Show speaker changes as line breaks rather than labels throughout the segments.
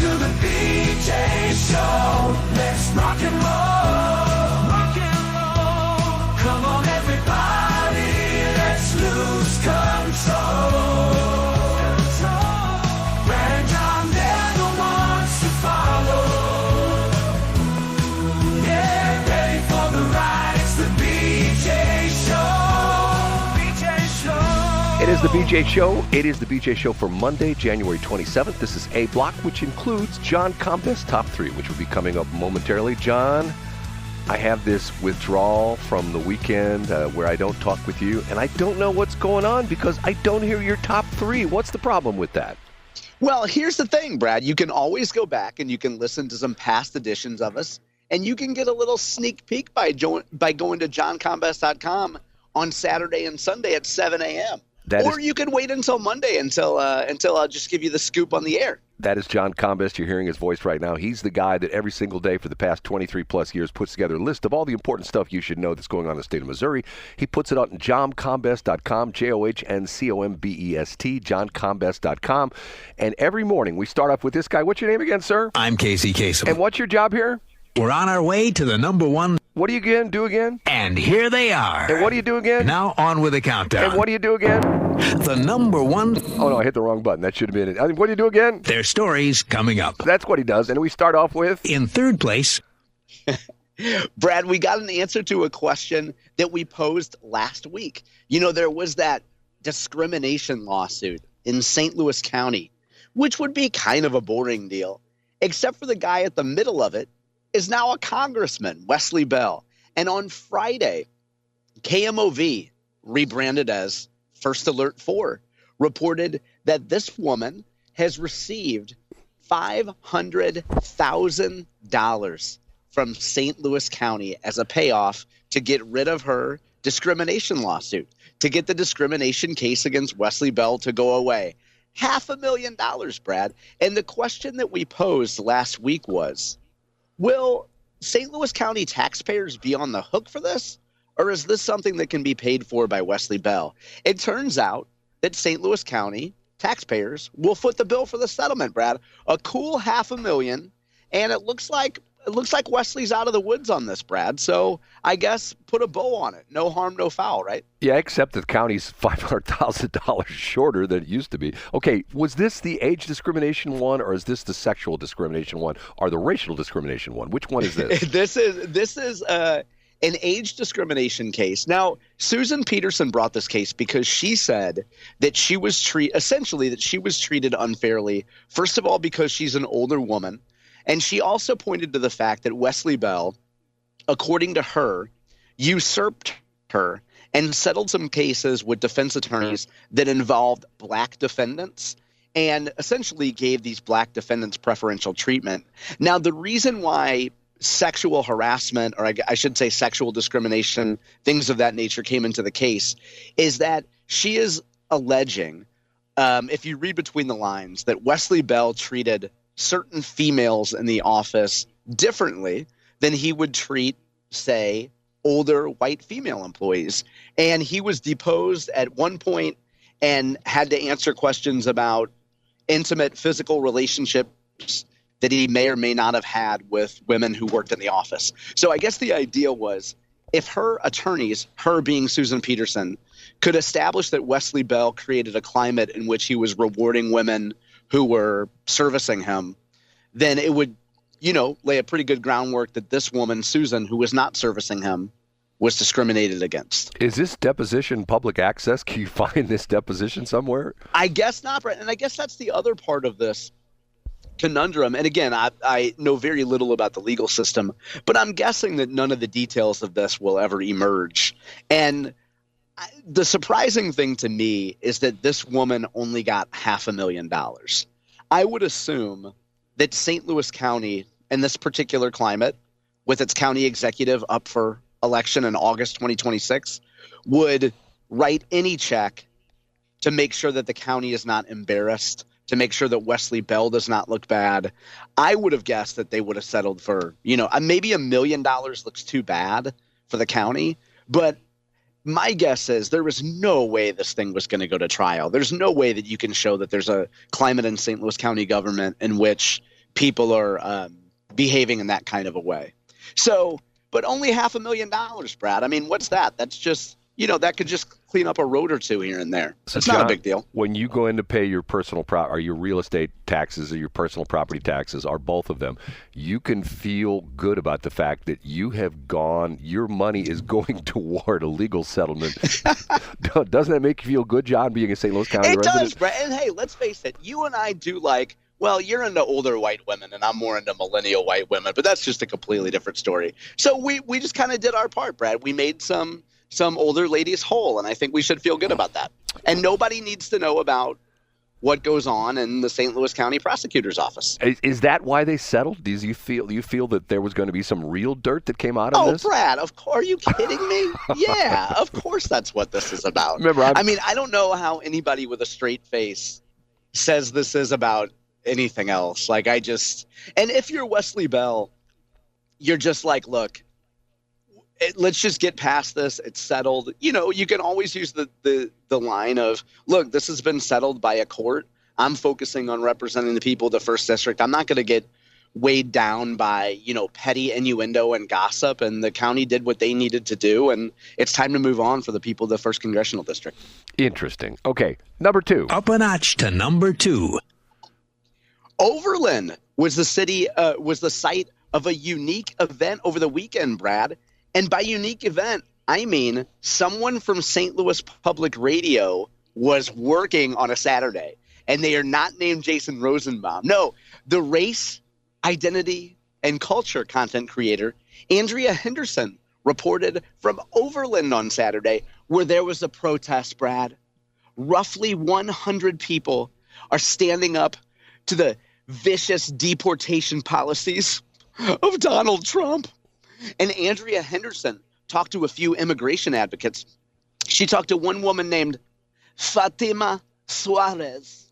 to the BJ Show. Let's rock and roll. Rock and roll. Come on, everybody. Let's lose control. Brad and John never wants to follow. Yeah, ready for the ride. It's the BJ Show. BJ Show.
It is the BJ Show. It is the BJ Show for Monday, January 27th. This is A Block, which includes John Combest's Top 3, which will be coming up momentarily. John, I have this withdrawal from the weekend where I don't talk with you, and I don't know what's going on because I don't hear your Top 3. What's the problem with that?
Well, here's the thing, Brad. You can always go back and you can listen to some past editions of us, and you can get a little sneak peek by going to johncombest.com on Saturday and Sunday at 7 a.m. You can wait until Monday until I'll just give you the scoop on the air.
That is John Combest. You're hearing his voice right now. He's the guy that every single day for the past 23-plus years puts together a list of all the important stuff you should know that's going on in the state of Missouri. He puts it out on johncombest.com, JOHNCOMBEST, johncombest.com. And every morning we start off with this guy. What's your name again, sir?
I'm Casey Kasem.
And what's your job here?
We're on our way to the number one.
What do you do again?
And here they are.
And what do you do again?
Now on with the countdown.
And what do you do again?
The number one.
Oh, no, I hit the wrong button. That should have been it. What do you do again?
Their stories coming up.
That's what he does. And we start off with?
In third place.
Brad, we got an answer to a question that we posed last week. You know, there was that discrimination lawsuit in St. Louis County, which would be kind of a boring deal, except for the guy at the middle of it is now a congressman, Wesley Bell. And on Friday, KMOV, rebranded as First Alert 4, reported that this woman has received $500,000 from St. Louis County as a payoff to get rid of her discrimination lawsuit, to get the discrimination case against Wesley Bell to go away. $500,000, Brad. And the question that we posed last week was, will St. Louis County taxpayers be on the hook for this? Or is this something that can be paid for by Wesley Bell? It turns out that St. Louis County taxpayers will foot the bill for the settlement, Brad. A cool $500,000, and it looks like Wesley's out of the woods on this, Brad. So I guess put a bow on it. No harm, no foul, right?
Yeah, except that the county's $500,000 shorter than it used to be. Okay, was this the age discrimination one, or is this the sexual discrimination one, or the racial discrimination one? Which one is this?
This is an age discrimination case. Now, Susan Peterson brought this case because she said that she was treated unfairly. First of all, because she's an older woman. And she also pointed to the fact that Wesley Bell, according to her, usurped her and settled some cases with defense attorneys that involved black defendants and essentially gave these black defendants preferential treatment. Now, the reason why sexual harassment, or I should say sexual discrimination, things of that nature came into the case, is that she is alleging, if you read between the lines, that Wesley Bell treated certain females in the office differently than he would treat, say, older white female employees. And he was deposed at one point and had to answer questions about intimate physical relationships that he may or may not have had with women who worked in the office. So I guess the idea was, if her attorneys, her being Susan Peterson, could establish that Wesley Bell created a climate in which he was rewarding women who were servicing him, then it would, lay a pretty good groundwork that this woman, Susan, who was not servicing him, was discriminated against.
Is this deposition public access? Can you find this deposition somewhere?
I guess not, Brett. And I guess that's the other part of this conundrum. And again, I know very little about the legal system, but I'm guessing that none of the details of this will ever emerge. And the surprising thing to me is that this woman only got $500,000. I would assume that St. Louis County, in this particular climate, with its county executive up for election in August 2026, would write any check to make sure that the county is not embarrassed, to make sure that Wesley Bell does not look bad. I would have guessed that they would have settled for, maybe $1 million looks too bad for the county, but my guess is there was no way this thing was going to go to trial. There's no way that you can show that there's a climate in St. Louis County government in which people are behaving in that kind of a way. So, but only $500,000, Brad. I mean, what's that? That's just, that could just clean up a road or two here and there.
So
it's
John,
not a big deal.
When you go in to pay your personal or your real estate taxes or your personal property taxes, or both of them, you can feel good about the fact that your money is going toward a legal settlement. Doesn't that make you feel good, John, being a St. Louis County resident?
It does, Brad. And hey, let's face it, you and I do you're into older white women and I'm more into millennial white women, but that's just a completely different story. So we just kind of did our part, Brad. We made some older ladies whole, and I think we should feel good about that. And nobody needs to know about what goes on in the St. Louis County Prosecutor's Office.
Is that why they settled? Do you feel that there was going to be some real dirt that came out of this?
Oh, Brad, are you kidding me? Yeah, of course that's what this is about.
Remember,
I don't know how anybody with a straight face says this is about anything else. And if you're Wesley Bell, you're just like, look, let's just get past this. It's settled. You can always use the line of, look, this has been settled by a court. I'm focusing on representing the people of the First District. I'm not going to get weighed down by, petty innuendo and gossip. And the county did what they needed to do. And it's time to move on for the people of the First Congressional District.
Interesting. Okay. Number 2.
Up a notch to number 2.
Overland was the site of a unique event over the weekend, Brad. And by unique event, I mean someone from St. Louis Public Radio was working on a Saturday, and they are not named Jason Rosenbaum. No, the race, identity, and culture content creator, Andrea Henderson, reported from Overland on Saturday, where there was a protest, Brad. Roughly 100 people are standing up to the vicious deportation policies of Donald Trump. And Andrea Henderson talked to a few immigration advocates. She talked to one woman named Fatima Suarez,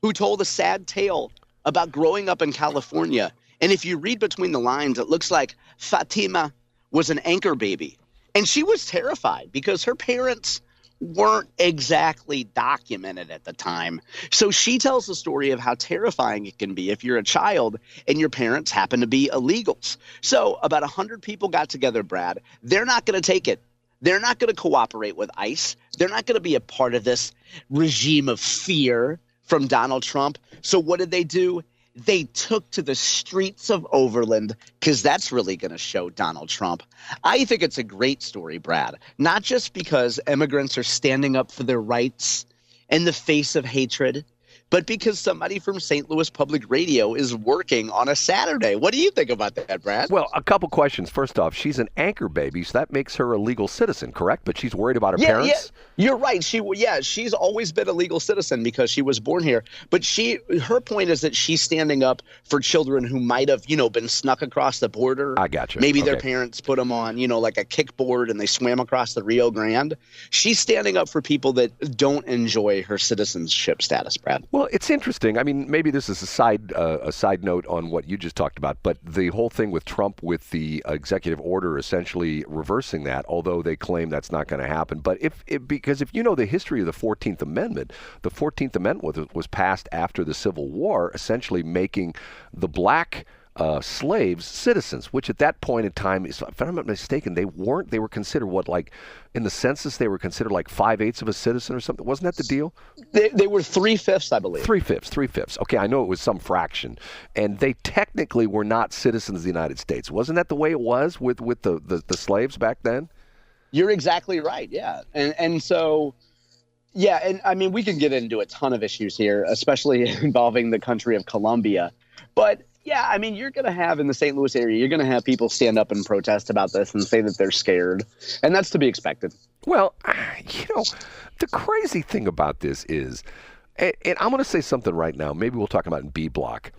who told a sad tale about growing up in California. And if you read between the lines, it looks like Fatima was an anchor baby. And she was terrified because her parents weren't exactly documented at the time. So she tells the story of how terrifying it can be if you're a child and your parents happen to be illegals. So about 100 people got together, Brad. They're not going to take it. They're not going to cooperate with ICE. They're not going to be a part of this regime of fear from Donald Trump. So what did they do? They took to the streets of Overland because that's really going to show Donald Trump. I think it's a great story, Brad, not just because immigrants are standing up for their rights in the face of hatred, but because somebody from St. Louis Public Radio is working on a Saturday. What do you think about that, Brad?
Well, a couple questions. First off, she's an anchor baby, so that makes her a legal citizen, correct? But she's worried about her parents?
Yeah, you're right. She's always been a legal citizen because she was born here. But her point is that she's standing up for children who might have, been snuck across the border.
I got you.
Maybe their parents put them on, like a kickboard and they swam across the Rio Grande. She's standing up for people that don't enjoy her citizenship status, Brad.
Well, it's interesting. I mean, maybe this is a side note on what you just talked about, but the whole thing with Trump with the executive order essentially reversing that, although they claim that's not going to happen. But because if you know the history of the 14th Amendment was passed after the Civil War, essentially making the black slaves citizens, which at that point in time, if I'm not mistaken, they weren't. They were considered in the census, they were considered like 5/8 of a citizen or something. Wasn't that the deal?
They were 3/5, I believe.
3/5. Okay, I know it was some fraction, and they technically were not citizens of the United States. Wasn't that the way it was with the slaves back then?
You're exactly right. Yeah, and so. Yeah, and I mean, we can get into a ton of issues here, especially involving the country of Colombia. But yeah, I mean, you're going to have in the St. Louis area, you're going to have people stand up and protest about this and say that they're scared. And that's to be expected.
Well, the crazy thing about this is, and I'm going to say something right now, maybe we'll talk about in B block.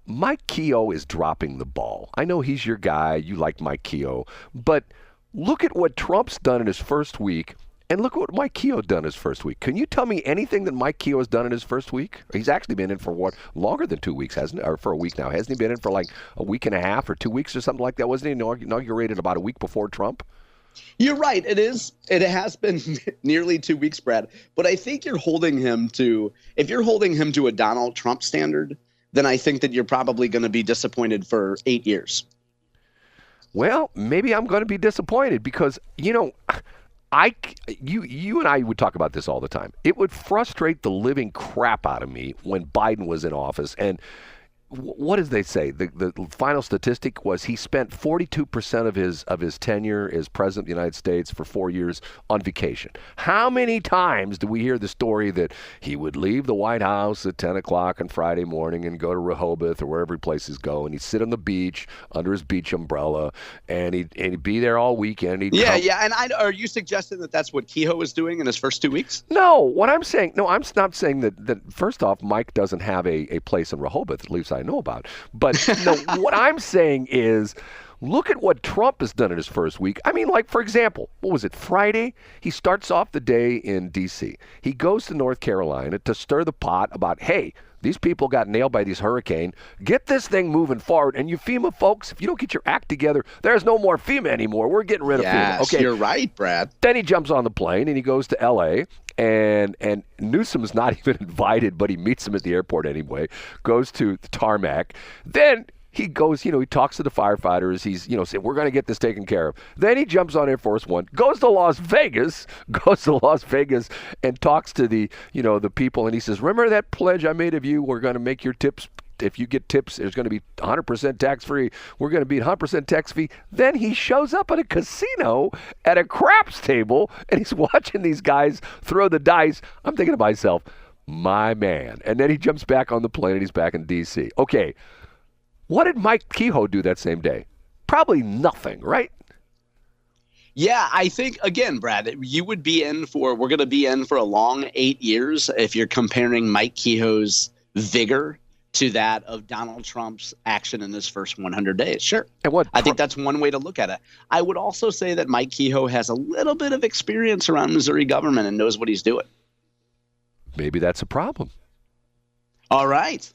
Mike Kehoe is dropping the ball. I know he's your guy. You like Mike Kehoe. But look at what Trump's done in his first week. And look what Mike Kehoe done his first week. Can you tell me anything that Mike Kehoe has done in his first week? He's actually been in for longer than 2 weeks, hasn't he? Or for a week now. Hasn't he been in for like a week and a half or 2 weeks or something like that? Wasn't he inaugurated about a week before Trump?
You're right. It is. It has been nearly 2 weeks, Brad. But I think if you're holding him to a Donald Trump standard, then I think that you're probably going to be disappointed for 8 years.
Well, maybe I'm going to be disappointed because, you and I would talk about this all the time. It would frustrate the living crap out of me when Biden was in office. And what did they say? The final statistic was he spent 42% of his tenure as president of the United States for 4 years on vacation. How many times do we hear the story that he would leave the White House at 10 o'clock on Friday morning and go to Rehoboth or wherever places go, and he'd sit on the beach under his beach umbrella, and he'd be there all weekend.
And are you suggesting that that's what Kehoe was doing in his first 2 weeks?
No, I'm not saying that first off, Mike doesn't have a place in Rehoboth, at least I know about. But no, what I'm saying is, look at what Trump has done in his first week. I mean, like, for example, what was it, Friday? He starts off the day in D.C. He goes to North Carolina to stir the pot about, hey, these people got nailed by these hurricanes. Get this thing moving forward. And you FEMA folks, if you don't get your act together, there's no more FEMA anymore. We're getting rid of FEMA.
Okay, you're right, Brad.
Then he jumps on the plane and he goes to L.A., and Newsom's not even invited, but he meets him at the airport anyway, goes to the tarmac. Then he goes, he talks to the firefighters. He's, saying, we're going to get this taken care of. Then he jumps on Air Force One, goes to Las Vegas and talks to the people. And he says, remember that pledge I made of you? We're going to make your tips. If you get tips, there's going to be 100% tax-free. We're going to be 100% tax-free. Then he shows up at a casino at a craps table, and he's watching these guys throw the dice. I'm thinking to myself, my man. And then he jumps back on the plane, and he's back in D.C. Okay, what did Mike Kehoe do that same day? Probably nothing, right?
Yeah, I think, again, Brad, we're going to be in for a long 8 years if you're comparing Mike Kehoe's vigor to that of Donald Trump's action in his first 100 days. Sure.
And
I think that's one way to look at it. I would also say that Mike Kehoe has a little bit of experience around Missouri government and knows what he's doing.
Maybe that's a problem.
All right.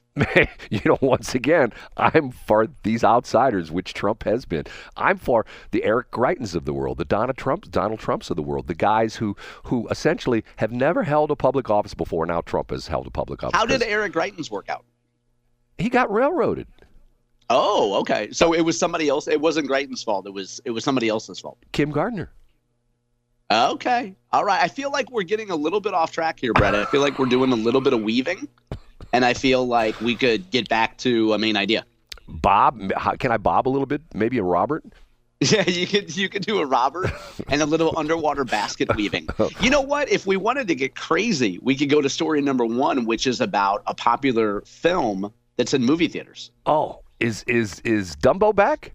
Once again, I'm for these outsiders, which Trump has been. I'm for the Eric Greitens of the world, the Donald Trumps of the world, the guys who essentially have never held a public office before. Now Trump has held a public office.
How did Eric Greitens work out?
He got railroaded.
Oh, okay. So it was somebody else. It wasn't Greitens' fault. It was somebody else's fault.
Kim Gardner.
Okay. All right. I feel like we're getting a little bit off track here, Brett. I feel like we're doing a little bit of weaving, and I feel like we could get back to a main idea.
Bob, can I bob a little bit? Maybe a Robert?
Yeah, you could do a Robert and a little underwater basket weaving. You know what? If we wanted to get crazy, we could go to story number 1, which is about a popular film that's in movie theaters.
Oh, is Dumbo back?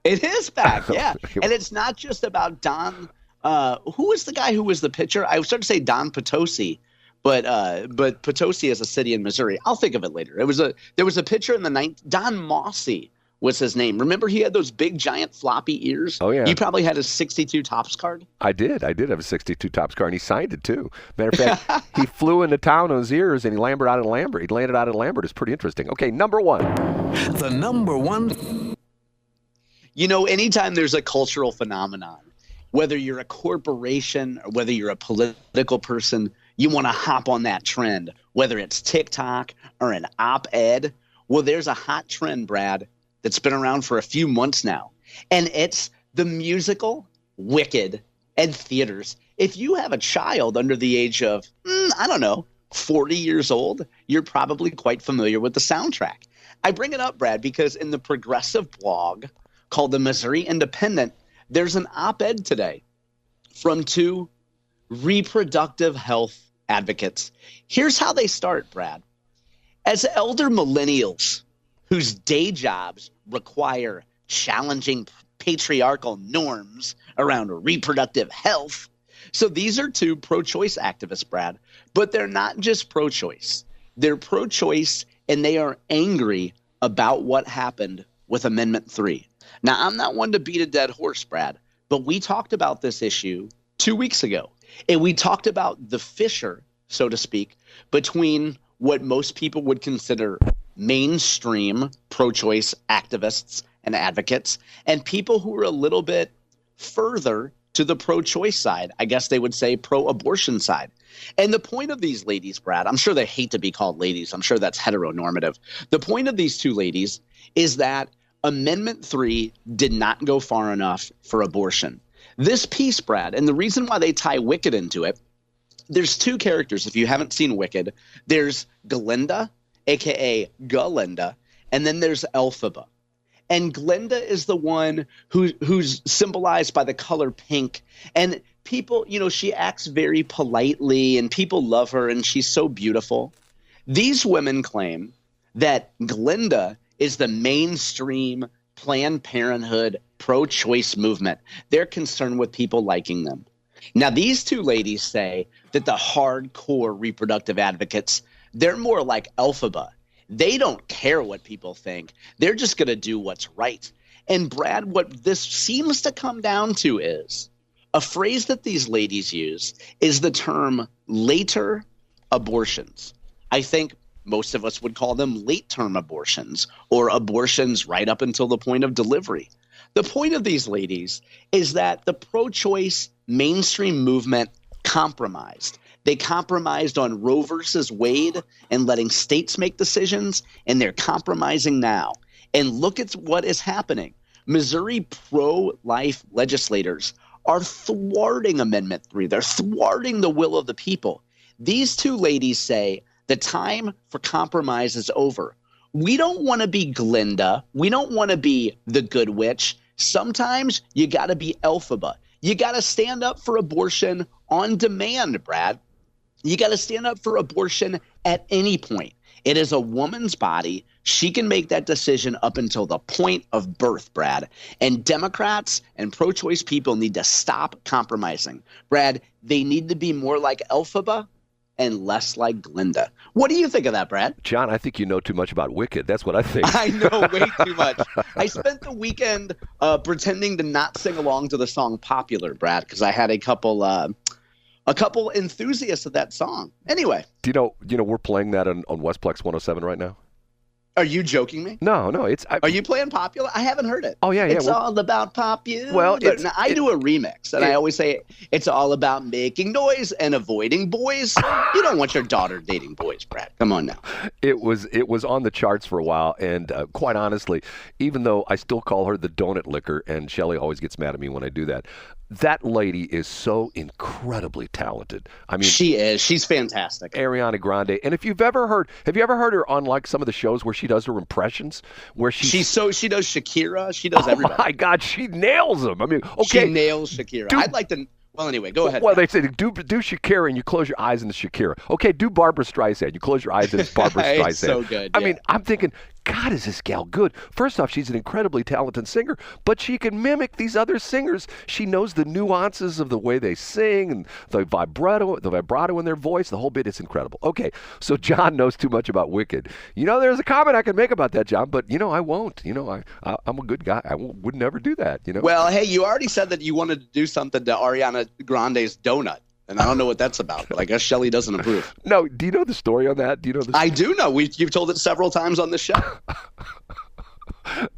It is back, yeah. And it's not just about Don. Who was the guy who was the pitcher? I was starting to say Don Potosi, but Potosi is a city in Missouri. I'll think of it later. There was a pitcher in the Don Mossy was his name. Remember, he had those big, giant, floppy ears?
Oh, yeah.
You probably had his 62 Topps card?
I did have a 62 Topps card, and he signed it, too. Matter of fact, he flew into town on his ears, and he landed out in Lambert. It's pretty interesting. Okay, number 1.
The number 1.
Anytime there's a cultural phenomenon, whether you're a corporation or whether you're a political person, you want to hop on that trend, whether it's TikTok or an op-ed. Well, there's a hot trend, Brad, that's been around for a few months now, and it's the musical Wicked and theaters. If you have a child under the age of, 40 years old, you're probably quite familiar with the soundtrack. I bring it up, Brad, because in the progressive blog called the Missouri Independent, there's an op-ed today from 2 reproductive health advocates. Here's how they start, Brad. As elder millennials whose day jobs require challenging patriarchal norms around reproductive health. So these are 2 pro-choice activists, Brad, but they're not just pro-choice. They're pro-choice, and they are angry about what happened with Amendment 3. Now, I'm not one to beat a dead horse, Brad, but we talked about this issue 2 weeks ago, and we talked about the fissure, so to speak, between what most people would consider mainstream pro-choice activists and advocates and people who are a little bit further to the pro-choice side. I guess they would say pro-abortion side. And the point of these ladies, Brad, I'm sure they hate to be called ladies. I'm sure that's heteronormative. The point of these two ladies is that Amendment 3 did not go far enough for abortion. This piece, Brad, and the reason why they tie Wicked into it, there's two characters. If you haven't seen Wicked, there's Glinda, a.k.a. Galinda, and then there's Elphaba. And Glinda is the one who's symbolized by the color pink. And people, she acts very politely and people love her and she's so beautiful. These women claim that Glinda is the mainstream Planned Parenthood pro-choice movement. They're concerned with people liking them. Now, these two ladies say that the hardcore reproductive advocates, they're more like Elphaba. They don't care what people think. They're just going to do what's right. And Brad, what this seems to come down to is a phrase that these ladies use is the term later abortions. I think most of us would call them late-term abortions or abortions right up until the point of delivery. The point of these ladies is that the pro-choice mainstream movement compromised. They compromised on Roe versus Wade and letting states make decisions, and they're compromising now. And look at what is happening. Missouri pro-life legislators are thwarting Amendment 3. They're thwarting the will of the people. These two ladies say the time for compromise is over. We don't want to be Glinda. We don't want to be the good witch. Sometimes you got to be Elphaba. You got to stand up for abortion on demand, Brad. You got to stand up for abortion at any point. It is a woman's body. She can make that decision up until the point of birth, Brad. And Democrats and pro-choice people need to stop compromising. Brad, they need to be more like Elphaba and less like Glinda. What do you think of that, Brad?
John, I think you know too much about Wicked. That's what I think.
I know way too much. I spent the weekend pretending to not sing along to the song Popular, Brad, because I had a couple enthusiasts of that song. Anyway.
Do you know we're playing that on Westplex 107 right now?
Are you joking me?
No.
Are you playing Popular? I haven't heard it.
Oh, yeah.
It's all about popular.
Well,
now, I do a remix, and I always say it's all about making noise and avoiding boys. You don't want your daughter dating boys, Brad. Come on now.
It was on the charts for a while, and quite honestly, even though I still call her the donut licker, and Shelley always gets mad at me when I do that, that lady is so incredibly talented. I mean,
she is. She's fantastic.
Ariana Grande. And have you ever heard her on like some of the shows where she does her impressions? Where she does Shakira. She does everybody. Oh my God, she nails them. I mean, okay,
she nails Shakira. I'd like to. Well, anyway, go ahead.
Well, they say do Shakira and you close your eyes in the Shakira. Okay, do Barbara Streisand. You close your eyes and it's Barbara Streisand.
It's so good.
I mean, I'm thinking, God, is this gal good? First off, she's an incredibly talented singer, but she can mimic these other singers. She knows the nuances of the way they sing and the vibrato in their voice. The whole bit is incredible. Okay, so John knows too much about Wicked. There's a comment I can make about that, John, but I won't. I'm a good guy. I would never do that.
Well, hey, you already said that you wanted to do something to Ariana Grande's donut. And I don't know what that's about, but I guess Shelley doesn't approve.
No, do you know the story on that? Do you know the story?
I do know. You've told it several times on the show.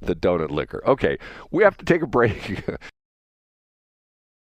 The donut liquor. Okay, we have to take a break.